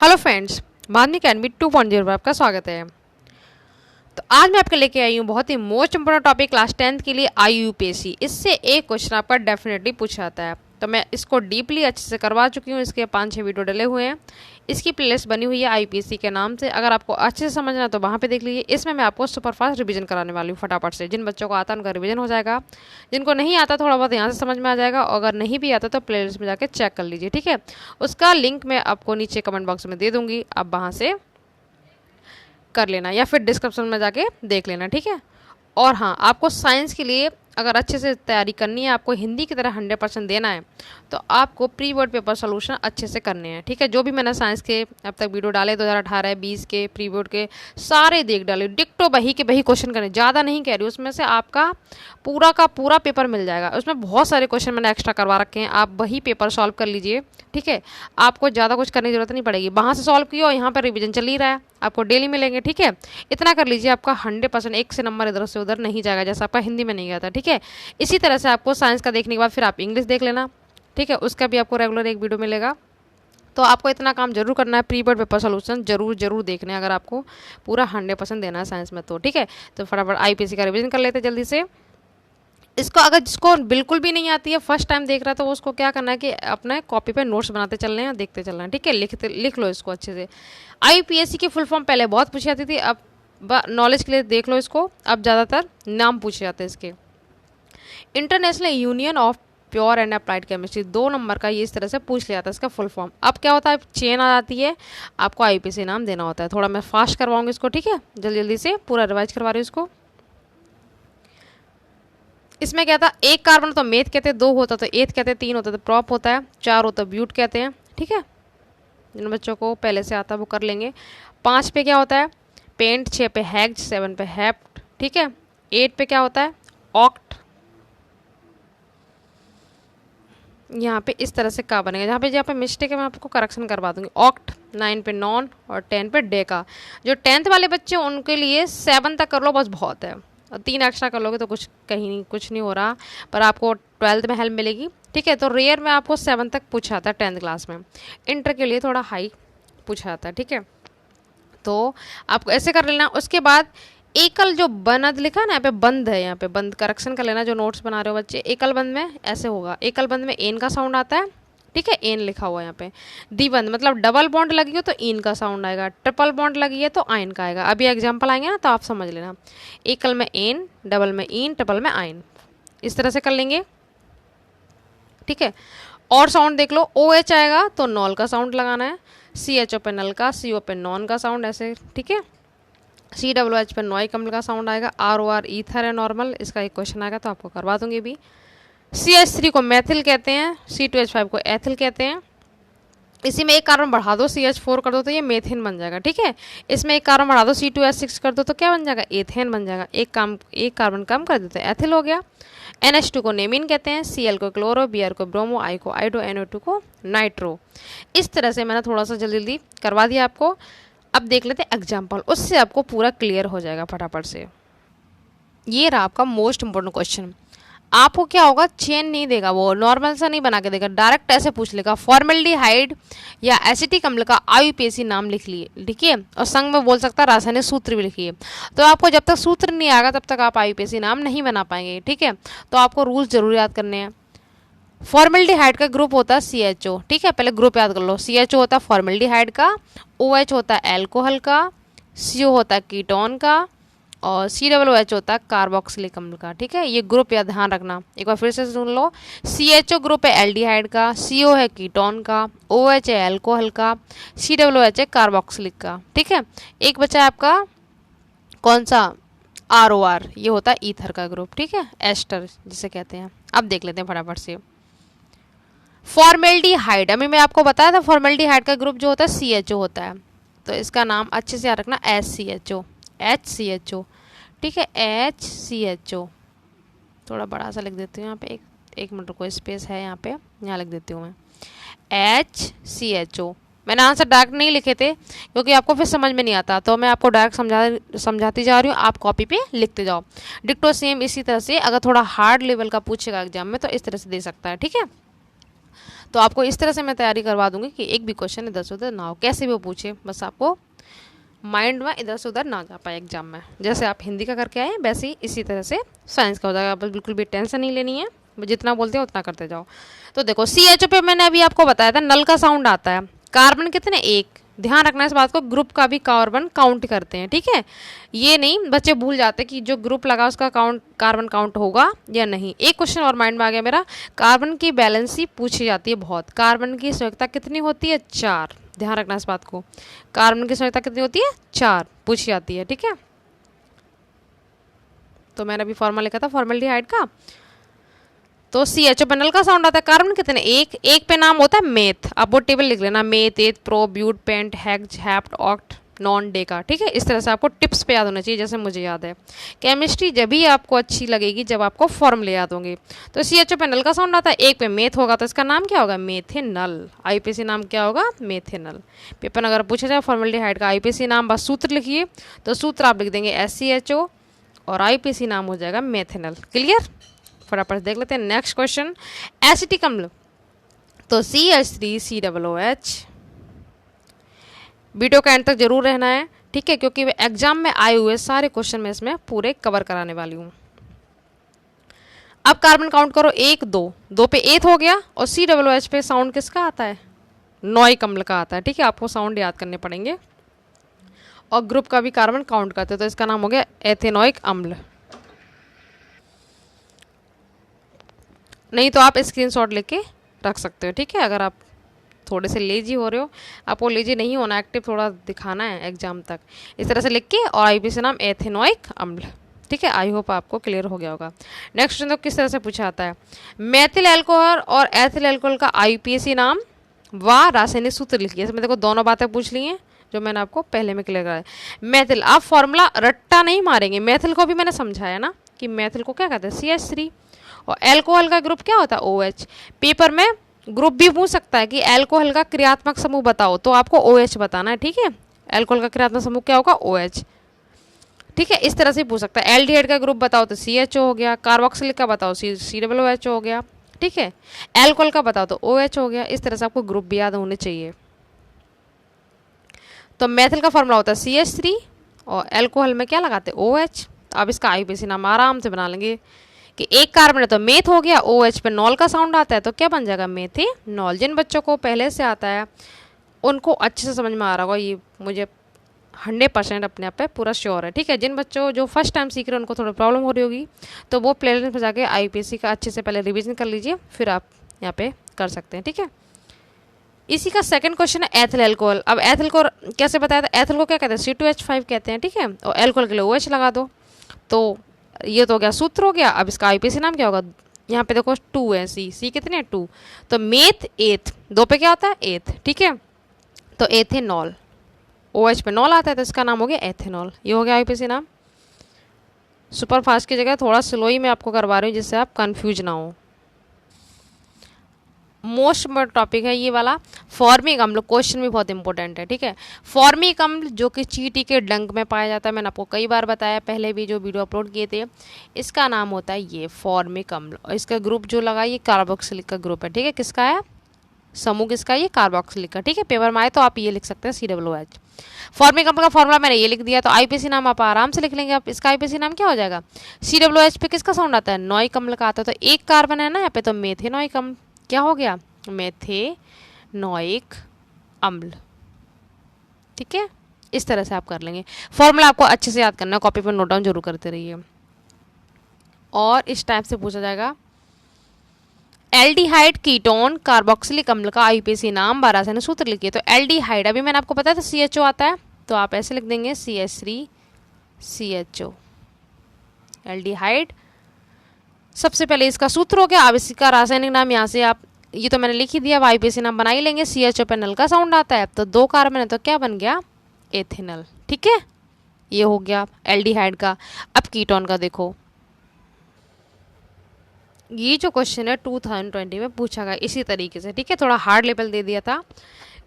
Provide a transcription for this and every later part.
Hello friends, माध्यमिक academy 2.0 पर आपका स्वागत है। तो आज मैं आपके लेके आई हूँ बहुत ही most important topic class 10th के लिए IUPAC। इससे एक क्वेश्चन आपका डेफिनेटली पूछा जाता है, तो मैं इसको डीपली अच्छे से करवा चुकी हूँ। इसके 5-6 वीडियो डले हुए हैं। इसकी प्लेलिस्ट बनी हुई है IUPAC के नाम से। अगर आपको अच्छे से समझना है तो वहाँ पे देख लीजिए। इसमें मैं आपको सुपरफास्ट रिवीजन कराने वाली हूँ फटाफट से। जिन बच्चों को आता है उनका रिवीजन हो जाएगा, जिनको नहीं आता थोड़ा बहुत यहाँ से समझ में आ जाएगा, और अगर नहीं भी आता तो प्लेलिस्ट में जाके चेक कर लीजिए, ठीक है। उसका लिंक मैं आपको नीचे कमेंट बॉक्स में दे दूँगी, आप वहाँ से कर लेना या फिर डिस्क्रिप्शन में जाके देख लेना, ठीक है। और हाँ, आपको साइंस के लिए अगर अच्छे से तैयारी करनी है, आपको हिंदी की तरह 100% देना है, तो आपको प्री बोर्ड पेपर सोल्यूशन अच्छे से करने हैं, ठीक है। जो भी मैंने साइंस के अब तक वीडियो डाले 2018-20 के प्री बोर्ड के सारे देख डाले, डिक्टो वही के वही क्वेश्चन करने, ज़्यादा नहीं कह रही, उसमें से आपका पूरा का पूरा पेपर मिल जाएगा। उसमें बहुत सारे क्वेश्चन मैंने एक्स्ट्रा करवा रखे हैं, आप वही पेपर सॉल्व कर लीजिए, ठीक है। आपको ज़्यादा कुछ करने की जरूरत नहीं पड़ेगी। वहाँ से सॉल्व किया और यहाँ पर रिविजन चल ही रहा है, आपको डेली मिलेंगे, ठीक है। इतना कर लीजिए, आपका 100% एक से नंबर इधर से उधर नहीं जाएगा, जैसा आपका हिंदी में नहीं गया था, ठीक है। इसी तरह से आपको साइंस का देखने के बाद फिर आप इंग्लिश देख लेना, ठीक है। उसका भी आपको रेगुलर एक वीडियो मिलेगा। तो आपको इतना काम जरूर करना है, प्री बोर्ड पेपर सोल्यूशन जरूर देखने हैं अगर आपको पूरा 100% देना है साइंस में, तो ठीक है। तो फटाफट IUPAC का रिविजन कर लेते हैं जल्दी से। इसको अगर जिसको बिल्कुल भी नहीं आती है, फर्स्ट टाइम देख रहा है, तो उसको क्या करना है कि अपने कॉपी पे नोट्स बनाते चलने हैं, देखते चलना है, ठीक है। लिख लो इसको अच्छे से। IUPAC की फुल फॉर्म पहले बहुत पूछी जाती थी, अब नॉलेज के लिए देख लो इसको, अब ज़्यादातर नाम पूछे जाते हैं इसके। International union of pure and applied chemistry, 2 number का ये इस तरह से पूछ लिया था इसका फुल फॉर्म। अब क्या होता है, चेन आ जाती है, आपको IUPAC नाम देना होता है। थोड़ा मैं फास्ट करवाऊंगी इसको, ठीक है, जल्दी से पूरा रिवाइज करवा रही हूँ इसको। इसमें क्या था, 1 कार्बन तो मेथ कहते हैं, 2 होता तो एथ कहते हैं, 3 होता तो प्रॉप होता है, 4 होता ब्यूट कहते हैं, ठीक है। जिन बच्चों को पहले से आता है वो कर लेंगे। 5 पे क्या होता है, पेंट। 6 पे हैग्ड, 7 पे हैप्ट, ठीक है। 8 पे क्या होता है, ऑक्ट। यहाँ पे इस तरह से का बनेगा, जहाँ पे मिस्टेक है मैं आपको करेक्शन करवा दूंगी। ऑक्ट। 9 पे नॉन, और 10 पे डेका। जो 10th वाले बच्चे उनके लिए 7 तक कर लो बस, बहुत है। और 3 एक्स्ट्रा कर लोगे तो कुछ नहीं हो रहा, पर आपको 12th में हेल्प मिलेगी, ठीक है। तो रेयर में आपको 7 तक पूछा था 10th क्लास में, इंटर के लिए थोड़ा हाई पूछा जाता है, ठीक है। तो आपको ऐसे कर लेना। उसके बाद एकल जो बनद लिखा है ना, यहाँ पे बंद है, यहाँ पे बंद करेक्शन कर लेना। जो नोट्स बना रहे हो बच्चे, एकल बंद में ऐसे होगा, एकल बंद में एन का साउंड आता है, ठीक है, एन लिखा हुआ है यहाँ पे। द्विबंध मतलब डबल बॉन्ड लगी हो तो इन का साउंड आएगा, ट्रिपल बॉन्ड लगी है तो आइन का आएगा। अभी एग्जाम्पल आएंगे ना तो आप समझ लेना। एकल में एन, डबल में इन, ट्रिपल में आइन, इस तरह से कर लेंगे, ठीक है। और साउंड देख लो, OH आएगा तो नॉल का साउंड लगाना है, CHO पे नल का, CO पे नॉन का साउंड, ऐसे, ठीक है। CWH पे नॉय कमल का साउंड आएगा। ROR ईथर है नॉर्मल, इसका एक क्वेश्चन आएगा तो आपको करवा दूंगी भी। CH3 को मैथिल कहते हैं, C2H5 को एथिल कहते हैं। इसी में एक कार्बन बढ़ा दो, CH4 कर दो तो ये मेथिन बन जाएगा, ठीक है। इसमें एक कार्बन बढ़ा दो, C2H6 कर दो तो क्या बन जाएगा, एथेन बन जाएगा। एक कार्बन कम कर देते हैं, एथिल हो गया। NH2 को नेमिन कहते हैं, Cl को क्लोरो, Br को ब्रोमो, I को आइडो, NO2 को नाइट्रो। इस तरह से मैंने थोड़ा सा जल्दी करवा दिया आपको। अब देख लेते हैं एग्जाम्पल, उससे आपको पूरा क्लियर हो जाएगा फटाफट से। ये रहा आपका मोस्ट इंपोर्टेंट क्वेश्चन। आपको क्या होगा, चेन नहीं देगा, वो नॉर्मल सा नहीं बना के देगा, डायरेक्ट ऐसे पूछ लेगा, फॉर्मेल्डिहाइड या एसिटिक अम्ल का IUPAC नाम लिख लिए, ठीक है। और संग में बोल सकता है रासायनिक सूत्र भी लिखिए। तो आपको जब तक सूत्र नहीं आएगा तब तक आप IUPAC नाम नहीं बना पाएंगे, ठीक है। तो आपको रूल्स जरूर याद करने हैं। फॉर्मेल्डिहाइड का ग्रुप होता है CHO, ठीक है, पहले ग्रुप याद कर लो। CHO होता है फॉर्मेल्डिहाइड का, OH होता है एल्कोहल का, CO होता है कीटोन का, और COOH होता है कार्बोक्सिलिक अम्ल का, ठीक है। ये ग्रुप याद ध्यान रखना, एक बार फिर से सुन लो। CHO ग्रुप है एल्डिहाइड का, CO है कीटोन का, OH है एल्कोहल का, COOH है कार्बोक्सिलिक का, ठीक है। एक बचा है आपका कौन सा, ROR, ये होता है ईथर का ग्रुप, ठीक है, एस्टर जिसे कहते हैं। अब देख लेते हैं फटाफट से। फॉर्मेल्डिहाइड, अभी मैं आपको बताया था, फॉर्मेल्डिहाइड का ग्रुप जो होता है CHO होता है, तो इसका नाम अच्छे से याद रखना, HCHO, ठीक है, HCHO। थोड़ा बड़ा सा लिख देती हूँ यहाँ पे, एक मिनट को स्पेस है यहाँ पे, यहाँ लिख देती हूँ मैं HCHO। मैंने आंसर डायरेक्ट नहीं लिखे थे क्योंकि आपको फिर समझ में नहीं आता, तो मैं आपको डायरेक्ट समझाती जा रही हूँ, आप कॉपी पे लिखते जाओ। डिक्टो सेम इसी तरह से, अगर थोड़ा हार्ड लेवल का पूछेगा एग्जाम में तो इस तरह से दे सकता है, ठीक है। तो आपको इस तरह से मैं तैयारी करवा दूंगी कि एक भी क्वेश्चन इधर से उधर ना हो, कैसे भी वो पूछे, बस आपको माइंड में इधर से उधर ना जा पाए एग्जाम में। जैसे आप हिंदी का करके आए वैसे ही इसी तरह से साइंस का हो जाएगा। आप बिल्कुल भी टेंशन नहीं लेनी है, जितना बोलते हैं उतना करते जाओ। तो देखो CHO पे मैंने अभी आपको बताया था नल का साउंड आता है। कार्बन कितने, एक, ध्यान रखना इस बात को, ग्रुप का भी कार्बन काउंट करते हैं, ठीक है। ये नहीं बच्चे भूल जाते कि जो ग्रुप लगा उसका काउंट कार्बन काउंट होगा या नहीं। एक क्वेश्चन और माइंड में आ गया मेरा, कार्बन की बैलेंसी पूछी जाती है बहुत। कार्बन की संयोजकता कितनी होती है, 4, ध्यान रखना इस बात को। कार्बन की संयोजकता कितनी होती है, 4 पूछी जाती है, ठीक है। तो मैंने अभी फॉर्मूला लिखा था फॉर्मल्डिहाइड का। तो CHO पे नल का साउंड आता है। कार्बन कितने, एक पे नाम होता है मेथ, आप वो टेबल लिख लेना, meth, eth, pro, but, pent, hex, hept, oct, non, deca, ठीक है। इस तरह से आपको टिप्स पे याद होना चाहिए, जैसे मुझे याद है। केमिस्ट्री जब भी आपको अच्छी लगेगी जब आपको फॉर्मूले याद होंगे। तो CHO पे नल का साउंड आता है, एक पे मेथ होगा तो इसका नाम क्या होगा, मेथेनल। IUPAC नाम क्या होगा, मेथेनल। पेपर में अगर पूछा जाए फॉर्मल्डिहाइड का IUPAC नाम, बस सूत्र लिखिए, तो सूत्र आप लिख देंगे SCHO और IUPAC नाम हो जाएगा मेथेनल। क्लियर, फटाफट देख लेते हैं नेक्स्ट क्वेश्चन। एसिटिक अम्ल, तो CH3COOH। वीडियो के एंड तक जरूर रहना है, ठीक है, क्योंकि एग्जाम में आए हुए सारे क्वेश्चन में इसमें पूरे कवर कराने वाली हूँ। अब कार्बन काउंट करो, 1, 2, 2 पे एथ हो गया, और COOH पे साउंड किसका आता है, नॉइक अम्ल का आता है, ठीक है। आपको साउंड याद करने पड़ेंगे। और ग्रुप का भी कार्बन काउंट करते हैं, तो इसका नाम हो गया एथेनोइक अम्ल। नहीं तो आप स्क्रीनशॉट लेके रख सकते हो, ठीक है। अगर आप थोड़े से लेजी हो रहे हो, आपको लेजी नहीं होना, एक्टिव थोड़ा दिखाना है एग्जाम तक, इस तरह से लिख के, और IUPAC नाम एथेनोइक अम्ल, ठीक है। आई होप आपको क्लियर हो गया होगा। नेक्स्ट क्वेश्चन तो किस तरह से पूछा आता है, मेथिल एल्कोहल और एथिल एल्कोहल का IUPAC नाम व रासायनिक सूत्र लिखिए। इसमें देखो दोनों बातें पूछ ली हैं जो मैंने आपको पहले में क्लियर कराया। मेथिल, आप फॉर्मूला रट्टा नहीं मारेंगे, मेथिल को भी मैंने समझाया ना कि मेथिल को क्या कहते हैं, CH3, और एल्कोहल का ग्रुप क्या होता है, OH। पेपर में ग्रुप भी पूछ सकता है कि एल्कोहल का क्रियात्मक समूह बताओ, तो आपको OH बताना है, ठीक है। एल्कोहल का क्रियात्मक समूह क्या होगा, OH, ठीक है। इस तरह से पूछ सकता है। एल्डिहाइड का ग्रुप बताओ तो CHO हो गया, कार्बोक्सिलिक का बताओ COOH हो गया, ठीक है। एल्कोहल का बताओ तो OH हो गया। इस तरह से आपको ग्रुप भी याद होने चाहिए। तो मेथिल का फॉर्मूला होता है CH3, और एल्कोहल में क्या लगाते हैं, OH। अब इसका IUPAC नाम आराम से बना लेंगे कि एक कार्बन है तो मेथ हो गया, OH पे नॉल का साउंड आता है तो क्या बन जाएगा, मेथेनॉल। जिन बच्चों को पहले से आता है उनको अच्छे से समझ में आ रहा होगा, ये मुझे 100% अपने आप पे पूरा श्योर है, ठीक है। जिन बच्चों जो फर्स्ट टाइम सीख रहे हैं उनको थोड़ी प्रॉब्लम हो रही होगी, तो वो प्लेलिस्ट में जाके IUPAC का अच्छे से पहले रिवीजन कर लीजिए, फिर आप यहाँ पे कर सकते हैं, ठीक है। इसी का सेकंड क्वेश्चन है एथिल एल्कोहल। अब एथिल को कैसे बताया था, एथिल को क्या कहते हैं, C2H5 कहते हैं, ठीक है। और एल्कोहल के लिए OH लगा दो, तो ये तो हो गया सूत्र हो गया। अब इसका IUPAC नाम क्या होगा, यहाँ पे देखो 2 है, सी कितने हैं, 2, तो मेथ, एथ, 2 पे क्या होता है, एथ, ठीक है। तो एथेनॉल, OH पे नॉल आता है तो इसका नाम हो गया एथेनॉल। ये हो गया IUPAC नाम। सुपर फास्ट की जगह थोड़ा स्लो ही मैं आपको करवा रही हूँ जिससे आप कंफ्यूज ना हो। मोस्ट टॉपिक है ये वाला, फॉर्मिक अम्ल। क्वेश्चन भी बहुत इंपॉर्टेंट है, ठीक है। फॉर्मिक अम्ल जो कि चींटी के डंक में पाया जाता है, मैंने आपको कई बार बताया पहले भी जो वीडियो अपलोड किए थे। इसका नाम होता है ये फॉर्मिक अम्ल, और इसका ग्रुप जो लगा ये कार्बोक्सिलिक का ग्रुप है, ठीक है। किसका है, समूह किसका, ये कार्बोक्सिलिक का, ठीक है। पेपर में आए तो आप ये लिख सकते हैं COOH। फॉर्मिक अम्ल का फॉर्मूला मैंने ये लिख दिया, तो IUPAC नाम आप आराम से लिख लेंगे। आप इसका IUPAC नाम क्या हो जाएगा, COOH पे किसका साउंड आता है, नॉइक अम्ल का आता है, तो एक कार्बन है ना यहाँ पे, तो मेथेनोइक अम्ल क्या हो गया, मेथेनोइक अम्ल, ठीक है। इस तरह से आप कर लेंगे। फॉर्मूला आपको अच्छे से याद करना है, कॉपी पर नोट डाउन जरूर करते रहिए। और इस टाइप से पूछा जाएगा, एल्डिहाइड कीटोन कार्बोक्सिलिक अम्ल का IUPAC नाम 12 से सूत्र लिखिए। तो एल्डिहाइड अभी मैंने आपको बताया था CHO आता है, तो आप ऐसे लिख देंगे CH3CHO, एल्डिहाइड। सबसे पहले इसका सूत्र हो गया। अब इसका रासायनिक नाम यहाँ से आप, ये तो मैंने लिख ही दिया, IUPAC नाम बना ही लेंगे। CHO पे नल का साउंड आता है, तो 2 कार्बन है तो क्या बन गया, एथेनल, ठीक है। ये हो गया एल्डिहाइड का। अब कीटोन का देखो, ये जो क्वेश्चन है 2020 में पूछा गया इसी तरीके से, ठीक है। थोड़ा हार्ड लेवल दे दिया था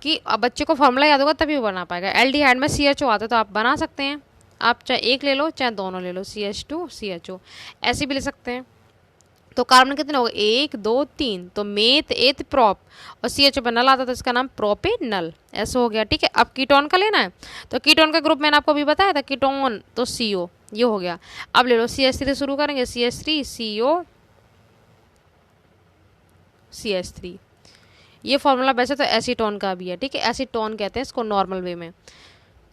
कि अब बच्चे को फॉर्मूला याद होगा तभी वो बना पाएगा। एल्डिहाइड में CHO आता है तो आप बना सकते हैं, आप चाहे एक ले लो चाहे दोनों ले लो, CH2CHO ऐसे भी ले सकते हैं, तो कार्बन कितने हो गए, 1 2 3, तो मेथ एथ प्रॉप और सी एच नल आता, तो इसका नाम प्रोपेनल, ऐसा हो गया। ठीक है, अब कीटोन का लेना है, तो कीटोन का ग्रुप मैंने आपको अभी बताया था, कीटोन तो CO, ये हो गया। अब ले लो CH3 शुरू करेंगे, CH3 CO CH3, ये फॉर्मूला वैसे तो एसीटोन का भी है। ठीक है, एसीटोन कहते हैं इसको नॉर्मल वे में।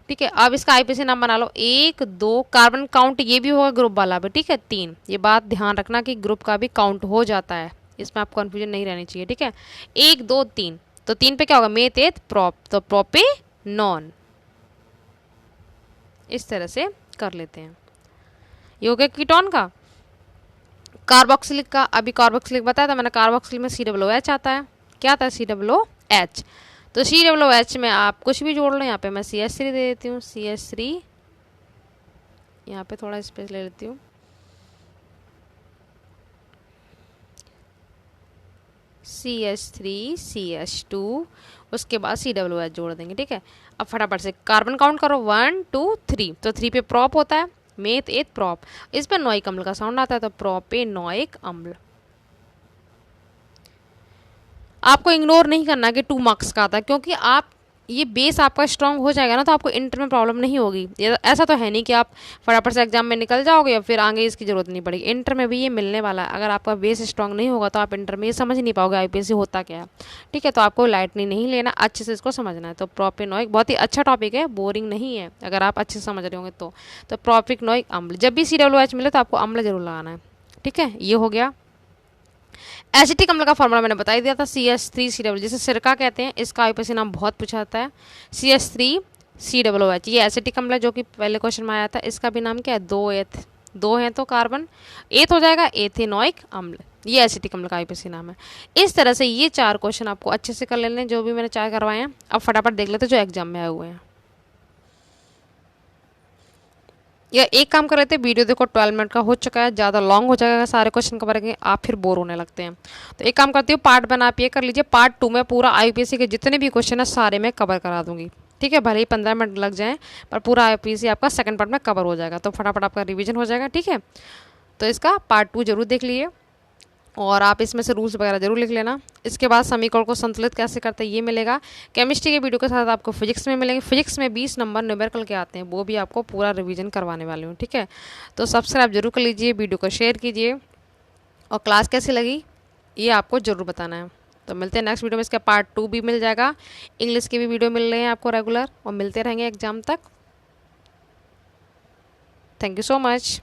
ठीक है, अब इसका आईपीसी नाम बना लो, 1 2, कार्बन काउंट ये भी होगा ग्रुप वाला भी। ठीक है, 3, ये बात ध्यान रखना कि ग्रुप का भी काउंट हो जाता है, इसमें आपको कन्फ्यूजन नहीं रहनी चाहिए। ठीक है, 1 2 3, तो 3 पे क्या होगा, मेथ एथ प्रॉप, तो प्रोपे नॉन, इस तरह से कर लेते हैं। ये हो गया कीटोन का। कार्बोक्सिलिक का, अभी कार्बोक्सिलिक बताया था मैंने, कार्बोक्सिलिक में COOH आता है। क्या आता है, COOH। तो COOH में आप कुछ भी जोड़ लो, यहाँ पे मैं CH3 दे देती हूँ, CH3, यहाँ पे थोड़ा स्पेस ले लेती हूँ, CH3 CH2, उसके बाद COOH जोड़ देंगे। ठीक है, अब फटाफट से कार्बन काउंट करो, 1 2 3, तो 3 पे प्रॉप होता है, मेथ एथ प्रॉप, इस पर नोइक अम्ल का साउंड आता है, तो प्रोपेनोइक अम्ल। आपको इग्नोर नहीं करना कि 2 मार्क्स का आता है, क्योंकि आप ये बेस आपका स्ट्रांग हो जाएगा ना, तो आपको इंटर में प्रॉब्लम नहीं होगी। ऐसा तो है नहीं कि आप फटाफट से एग्जाम में निकल जाओगे या फिर आगे इसकी जरूरत नहीं पड़ेगी, इंटर में भी ये मिलने वाला है। अगर आपका बेस स्ट्रांग नहीं होगा तो आप इंटर में ये समझ नहीं पाओगे आईपीएससी होता क्या है। ठीक है, तो आपको लाइटली नहीं लेना, अच्छे से इसको समझना है। तो प्रोपेनोइक बहुत ही अच्छा टॉपिक है, बोरिंग नहीं है अगर आप अच्छे से समझ रहे होंगे तो प्रोपिकनोइक अम्ल, जब भी COOH मिले तो आपको अम्ल जरूर लगाना है। ठीक है, ये हो गया। एसिटिक अम्ल का फॉर्मूला मैंने बता ही दिया था, CH3COOH, जिसे सिरका कहते हैं, इसका आईपीएससी नाम बहुत पूछा जाता है, CH3COOH। ये एसिटिक अम्ल है जो कि पहले क्वेश्चन में आया था। इसका भी नाम क्या है, 2 एथ, 2 हैं तो कार्बन एथ हो जाएगा, एथेनोइक अम्ल, ये एसिटिक अम्ल का आईपीएससी नाम है। इस तरह से ये 4 क्वेश्चन आपको अच्छे से कर लेने, जो भी मैंने 4 करवाए हैं। अब फटाफट देख लेते जो एग्जाम में आए हुए हैं। या एक काम कर लेते हैं, वीडियो देखो 12 मिनट का हो चुका है, ज़्यादा लॉन्ग हो जाएगा, सारे क्वेश्चन कवर करेंगे आप फिर बोर होने लगते हैं। तो एक काम करती हूँ, पार्ट 1 आप ये कर लीजिए, पार्ट 2 में पूरा आईपीएससी के जितने भी क्वेश्चन है सारे मैं कवर करा दूंगी। ठीक है, भले ही 15 मिनट लग जाएं, पर पूरा आईपीएससी आपका सेकंड पार्ट में कवर हो जाएगा, तो फटाफट आपका रिविजन हो जाएगा। ठीक है, तो इसका पार्ट 2 जरूर देख लीजिए, और आप इसमें से रूल्स वगैरह जरूर लिख लेना। इसके बाद समीकरण को संतुलित कैसे करते हैं ये मिलेगा। केमिस्ट्री के वीडियो के साथ आपको फिजिक्स में मिलेंगे, फिजिक्स में 20 नंबर न्यूमेरिकल के आते हैं, वो भी आपको पूरा रिवीजन करवाने वाले हूँ। ठीक है, तो सब्सक्राइब जरूर कर लीजिए, वीडियो को शेयर कीजिए, और क्लास कैसी लगी ये आपको ज़रूर बताना है। तो मिलते हैं नेक्स्ट वीडियो में, इसका पार्ट 2 भी मिल जाएगा, इंग्लिश के भी वीडियो मिल रहे हैं आपको रेगुलर, और मिलते रहेंगे एग्जाम तक। Thank you so much.